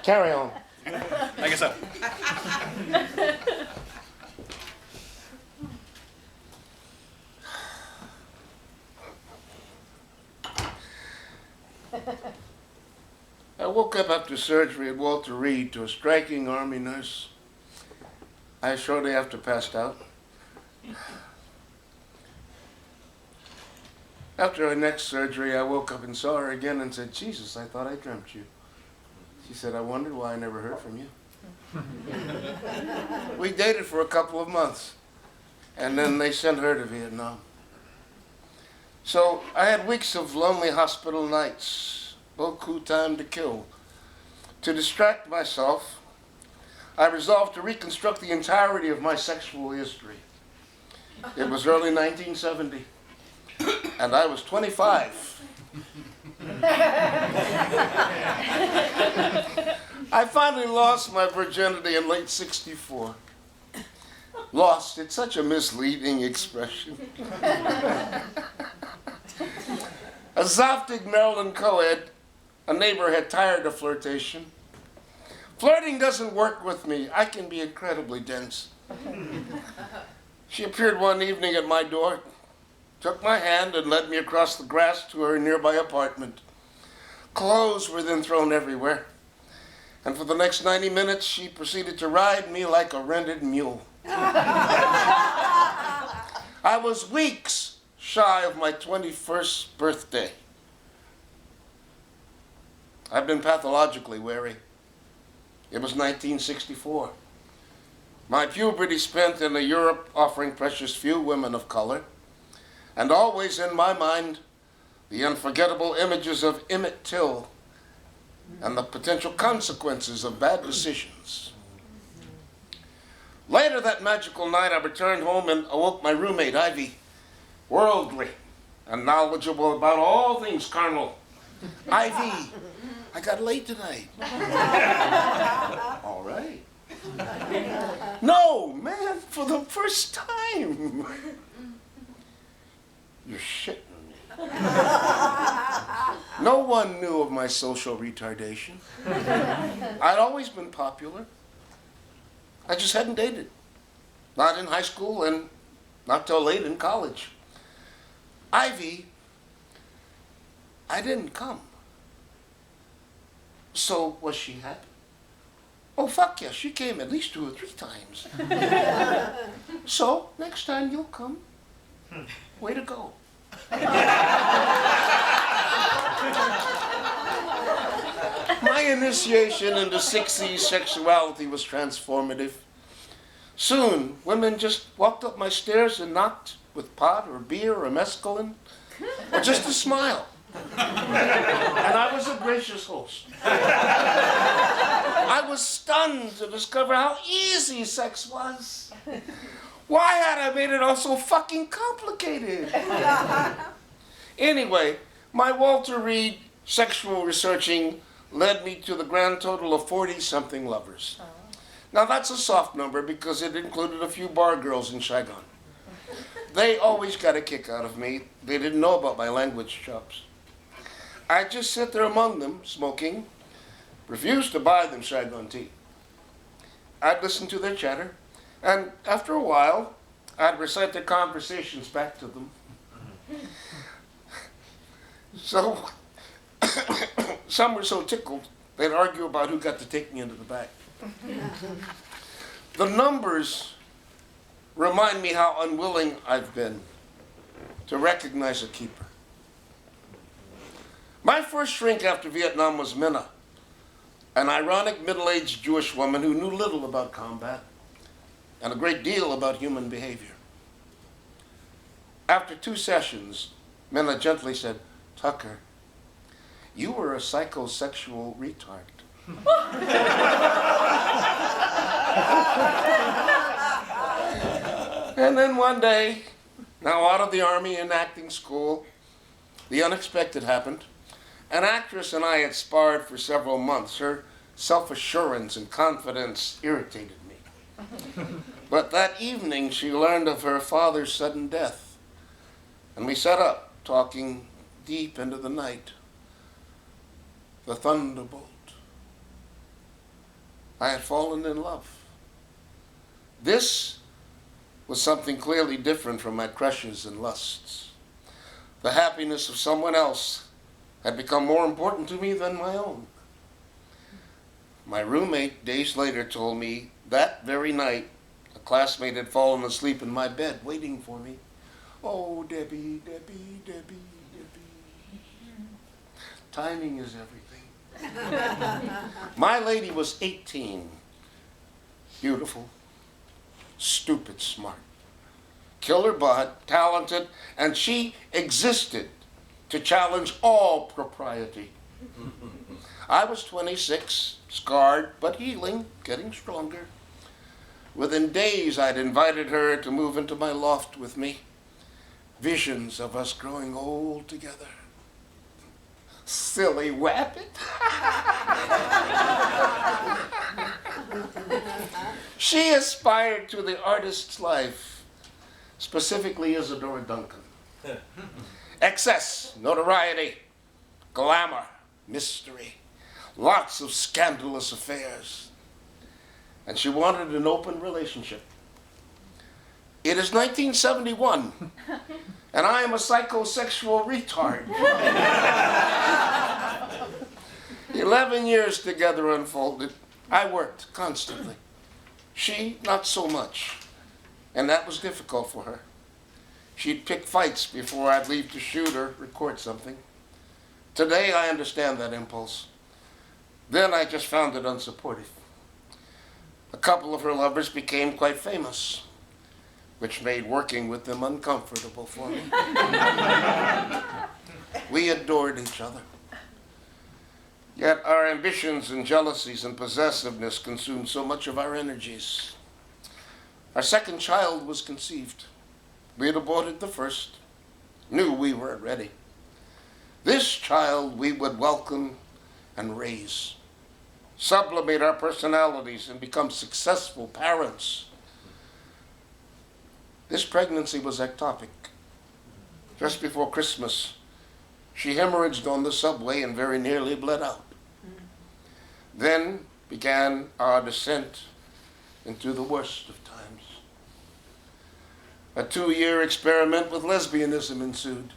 Carry on. I guess so. I woke up after surgery at Walter Reed to a striking Army nurse. I shortly after passed out. After her next surgery, I woke up and saw her again and said, Jesus, I thought I dreamt you. She said, I wondered why I never heard from you. We dated for a couple of months, and then they sent her to Vietnam. So I had weeks of lonely hospital nights, beaucoup time to kill. To distract myself, I resolved to reconstruct the entirety of my sexual history. It was early 1970, and I was 25. I finally lost my virginity in late 64. Lost, it's such a misleading expression. A Zoftig Maryland co-ed, a neighbor had tired of flirtation. Flirting doesn't work with me. I can be incredibly dense. She appeared one evening at my door, took my hand and led me across the grass to her nearby apartment. Clothes were then thrown everywhere. And for the next 90 minutes, she proceeded to ride me like a rented mule. I was weeks shy of my 21st birthday. I've been pathologically wary. It was 1964. My puberty spent in a Europe offering precious few women of color, and always in my mind, the unforgettable images of Emmett Till and the potential consequences of bad decisions. Later that magical night, I returned home and awoke my roommate, Ivy, worldly and knowledgeable about all things carnal. Ivy, I got laid tonight. All right. No, man, for the first time. You're shitting me. No one knew of my social retardation. I'd always been popular. I just hadn't dated. Not in high school and not till late in college. Ivy, I didn't come. So was she happy? Oh, fuck yeah, she came at least 2 or 3 times. So, next time you'll come. Way to go. My initiation into 60s sexuality was transformative. Soon, women just walked up my stairs and knocked with pot or beer or mescaline, or just a smile. And I was a gracious host. I was stunned to discover how easy sex was. Why had I made it all so fucking complicated? Anyway, my Walter Reed sexual researching led me to the grand total of 40-something lovers. Now that's a soft number because it included a few bar girls in Saigon. They always got a kick out of me. They didn't know about my language chops. I'd just sit there among them, smoking, refused to buy them Saigon tea. I'd listen to their chatter, and after a while, I'd recite their conversations back to them. So, some were so tickled, they'd argue about who got to take me into the back. The numbers remind me how unwilling I've been to recognize a keeper. My first shrink after Vietnam was Minna, an ironic middle-aged Jewish woman who knew little about combat and a great deal about human behavior. After 2 sessions, Minna gently said, Tucker, you were a psychosexual retard. And then one day, now out of the Army and acting school, the unexpected happened. An actress and I had sparred for several months. Her self-assurance and confidence irritated me. But that evening, she learned of her father's sudden death. And we sat up, talking deep into the night. the thunderbolt. I had fallen in love. This was something clearly different from my crushes and lusts. The happiness of someone else had become more important to me than my own. My roommate days later told me that very night a classmate had fallen asleep in my bed waiting for me. Oh, Debbie, Debbie, Debbie, Debbie. Timing is everything. My lady was 18. Beautiful, stupid smart, killer butt, talented, and she existed to challenge all propriety. I was 26, scarred but healing, getting stronger. Within days, I'd invited her to move into my loft with me. Visions of us growing old together. Silly wappet. She aspired to the artist's life, specifically Isadora Duncan. Excess, notoriety, glamour, mystery, lots of scandalous affairs. And she wanted an open relationship. It is 1971, and I am a psychosexual retard. 11 years together unfolded. I worked constantly. She, not so much. And that was difficult for her. She'd pick fights before I'd leave to shoot or record something. Today, I understand that impulse. Then I just found it unsupportive. A couple of her lovers became quite famous, which made working with them uncomfortable for me. We adored each other. Yet our ambitions and jealousies and possessiveness consumed so much of our energies. Our second child was conceived. We had aborted the first, knew we weren't ready. This child we would welcome and raise, sublimate our personalities and become successful parents. This pregnancy was ectopic. Just before Christmas, she hemorrhaged on the subway and very nearly bled out. Then began our descent into the worst of times. A 2-year experiment with lesbianism ensued.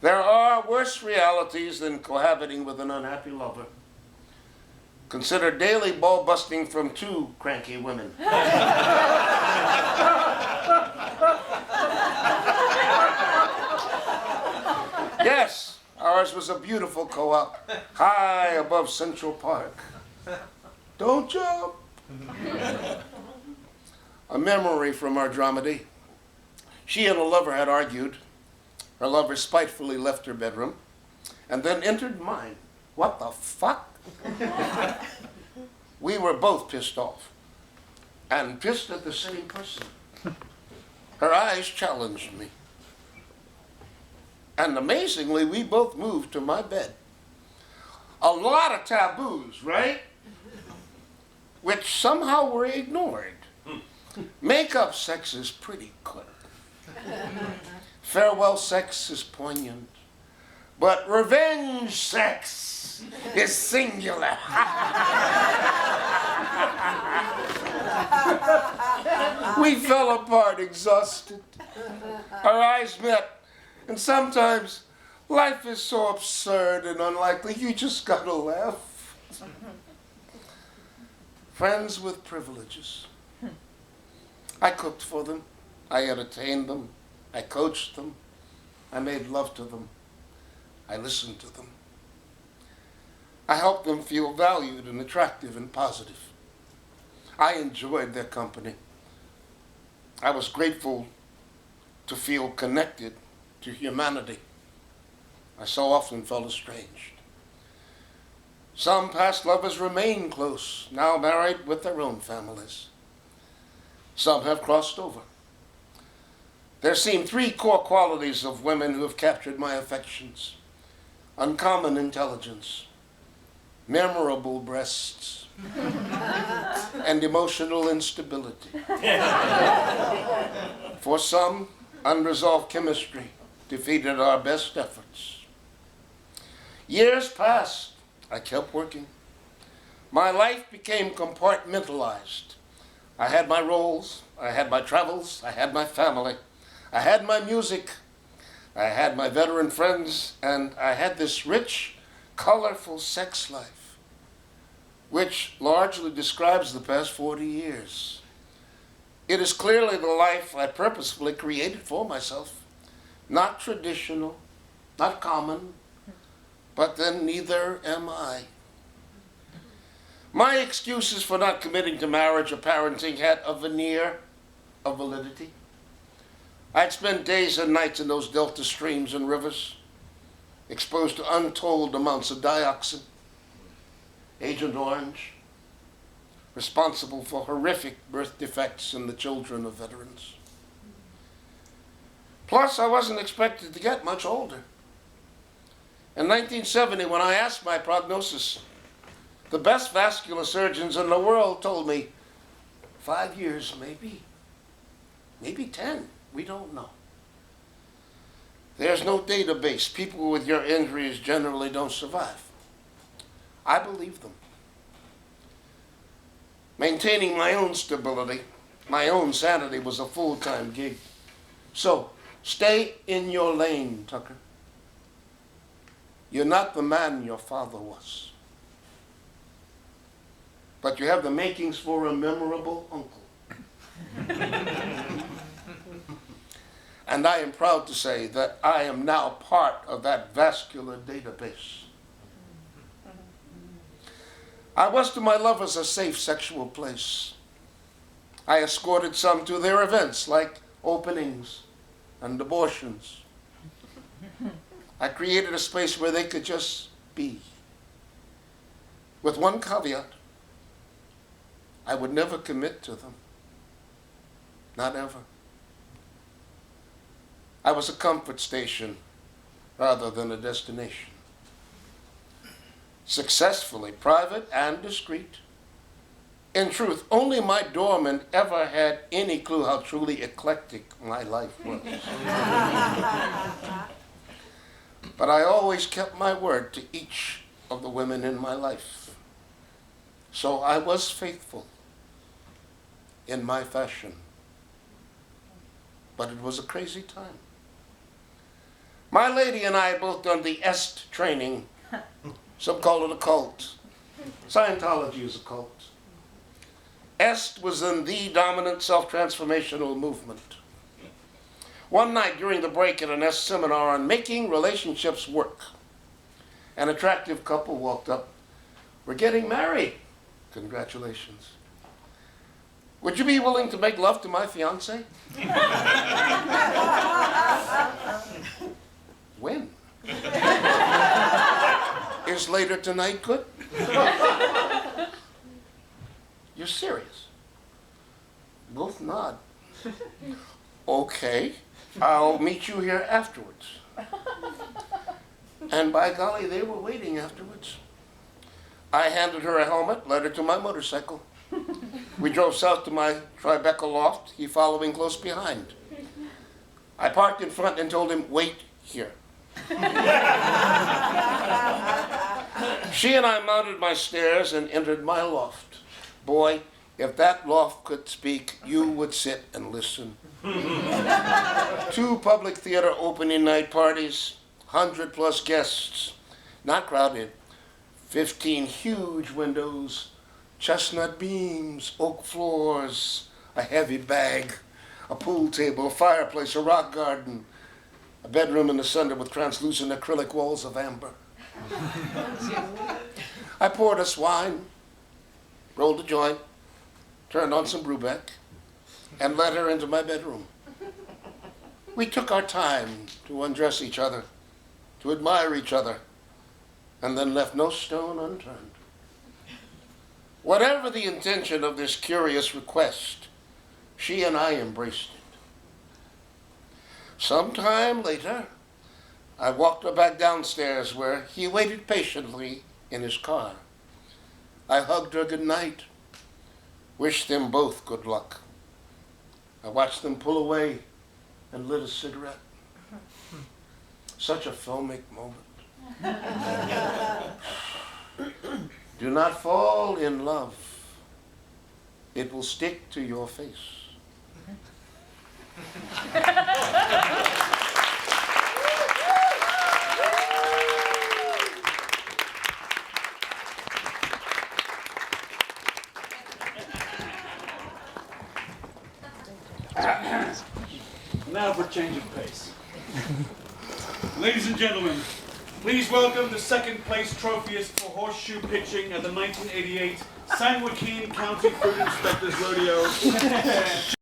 There are worse realities than cohabiting with an unhappy lover. Consider daily ball busting from 2 cranky women. Yes, ours was a beautiful co-op, high above Central Park. Don't jump. A memory from our dramedy. She and a lover had argued. Her lover spitefully left her bedroom and then entered mine. What the fuck? We were both pissed off and pissed at the same person. Her eyes challenged me. And amazingly, we both moved to my bed. A lot of taboos, right? Which somehow were ignored. Make-up sex is pretty good. Farewell sex is poignant. But revenge sex is singular. We fell apart exhausted. Our eyes met. And sometimes life is so absurd and unlikely, you just gotta laugh. Friends with privileges. I cooked for them. I entertained them. I coached them. I made love to them. I listened to them. I helped them feel valued and attractive and positive. I enjoyed their company. I was grateful to feel connected to humanity. I so often felt estranged. Some past lovers remain close, now married with their own families. Some have crossed over. There seem 3 core qualities of women who have captured my affections: uncommon intelligence, memorable breasts, and emotional instability. For some, unresolved chemistry defeated our best efforts. Years passed. I kept working. My life became compartmentalized. I had my roles, I had my travels, I had my family, I had my music, I had my veteran friends, and I had this rich, colorful sex life, which largely describes the past 40 years. It is clearly the life I purposefully created for myself. Not traditional, not common, but then neither am I. My excuses for not committing to marriage or parenting had a veneer of validity. I'd spent days and nights in those delta streams and rivers, exposed to untold amounts of dioxin, Agent Orange, responsible for horrific birth defects in the children of veterans. Plus, I wasn't expected to get much older. In 1970, when I asked my prognosis, the best vascular surgeons in the world told me 5 years, maybe 10, we don't know. There's no database. People with your injuries generally don't survive. I believe them. Maintaining my own stability, my own sanity was a full-time gig. So, stay in your lane, Tucker. You're not the man your father was. But you have the makings for a memorable uncle. And I am proud to say that I am now part of that vascular database. I was to my lovers a safe sexual place. I escorted some to their events like openings and abortions. I created a space where they could just be. With one caveat, I would never commit to them. Not ever. I was a comfort station rather than a destination. Successfully private and discreet. In truth, only my doorman ever had any clue how truly eclectic my life was. But I always kept my word to each of the women in my life. So I was faithful in my fashion. But it was a crazy time. My lady and I had both done the EST training. Some call it a cult. Scientology is a cult. EST was in the dominant self-transformational movement. One night during the break at an EST seminar on making relationships work, an attractive couple walked up. We're getting married. Congratulations. Would you be willing to make love to my fiance? When? Is later tonight good? You're serious? Both nod. Okay, I'll meet you here afterwards. And by golly, they were waiting afterwards. I handed her a helmet, led her to my motorcycle. We drove south to my Tribeca loft, he following close behind. I parked in front and told him, wait here. She and I mounted my stairs and entered my loft. Boy, if that loft could speak, you would sit and listen. 2 public theater opening night parties, 100+ guests, not crowded, 15 huge windows, chestnut beams, oak floors, a heavy bag, a pool table, a fireplace, a rock garden, a bedroom in the center with translucent acrylic walls of amber. I poured us wine, rolled a joint, turned on some Brubeck, and led her into my bedroom. We took our time to undress each other, to admire each other, and then left no stone unturned. Whatever the intention of this curious request, she and I embraced it. Sometime later, I walked her back downstairs where he waited patiently in his car. I hugged her good night, wished them both good luck. I watched them pull away and lit a cigarette. Such a filmic moment. Do not fall in love. It will stick to your face. Now for change of pace. Ladies and gentlemen, please welcome the second place trophyist for horseshoe pitching at the 1988 San Joaquin County Fruit Inspectors Rodeo.